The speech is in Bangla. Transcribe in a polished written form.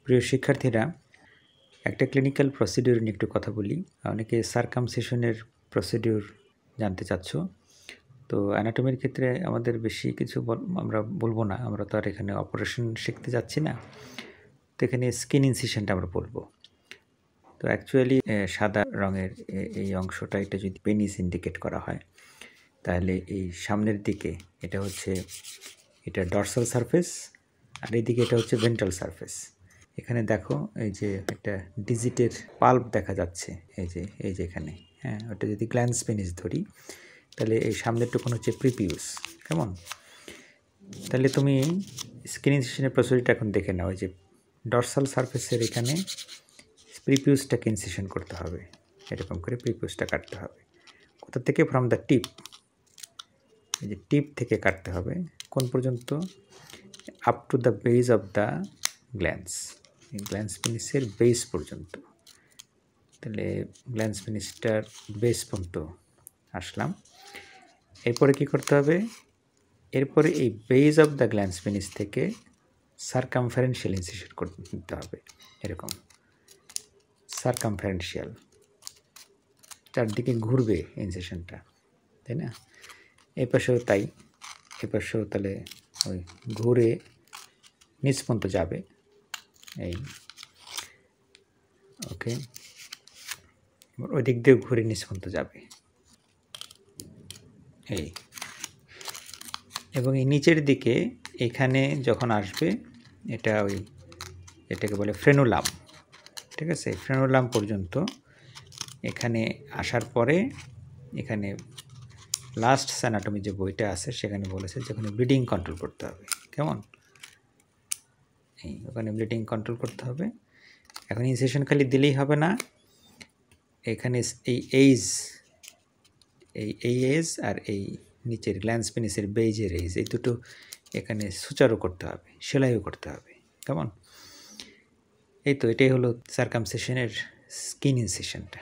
প্রিয় শিক্ষার্থীরা, একটা ক্লিনিক্যাল প্রসিডিউর নিয়ে একটু কথা বলি। অনেকে সারকামসিশনের প্রসিডিউর জানতে চাচ্ছ। তো অ্যানাটমির ক্ষেত্রে আমাদের বেশি কিছু আমরা বলবো না, আমরা তো আর এখানে অপারেশন শিখতে যাচ্ছি না। তো এখানে স্কিন ইনসিশনটা আমরা বলবো। তো অ্যাকচুয়ালি সাদা রঙের এই অংশটা, এটা যদি পেনিস ইন্ডিকেট করা হয়, তাহলে এই সামনের দিকে এটা ডর্সাল সারফেস, আর এইদিকে এটা হচ্ছে ভেন্ট্রাল সারফেস। এখানে দেখো এই যে একটা ডিজিটের পাল্প দেখা যাচ্ছে, এই যে এখানে, হ্যাঁ, ওটা যদি গ্ল্যান্স পেনিস ধরি, তাহলে এই সামনেরটুকুন হচ্ছে প্রিপিউস। কেমন? তাহলে তুমি স্কিন ইনসিশনের প্রসিডিউরটা এখন দেখে নাও। এই যে ডর্সাল সারফেসের এখানে প্রিপিউসটাকে ইনসিশন করতে হবে, এরকম করে প্রিপিউসটা কাটতে হবে। কোথা থেকে? From the tip. এই যে টিপ থেকে কাটতে হবে কোন পর্যন্ত? Up to the base of the glans, glans পেনিসের বেস পর্যন্ত। তাহলে গ্ল্যান্স পেনিসটার বেস পর্যন্ত আসলাম। এরপরে কি করতে হবে? এরপরে এই base of the glance penis থেকে সারকামফারেন্সিয়াল ইনসিশন করতে হবে, এরকম সারকামফারেন্সিয়াল, চারদিকে ঘুরবে ইনসিশনটা, তাই না? এই পাশেও তাই, এই পাশেও তাহলে ওই ঘুরে নিচ পর্যন্ত যাবে, এই ওকে। ওই দিক দিয়ে ঘুরে নিচ পর্যন্ত যাবে, এই। এবং এই নিচের দিকে এখানে যখন আসবে, এটাকে বলে ফ্রেনুলাম, ঠিক আছে? ফ্রেনুলাম পর্যন্ত এখানে আসার পরে এখানে লাস্ট অ্যানাটমি যে বইটা আছে সেখানে বলেছে যে ওখানে ব্লিডিং কন্ট্রোল করতে হবে। কেমন? ওখানে ব্লিডিং কন্ট্রোল করতে হবে। এখন ইনসিশন খালি দিলেই হবে না, এখানে এই এজ আর এই নিচের গ্ল্যান্স পেনিসের বেজের এজ, এই দুটো এখানে সুচারু করতে হবে, সেলাইও করতে হবে। কেমন? এই তো, এটাই হলো সারকামসিশনের স্কিন ইনসিশনটা।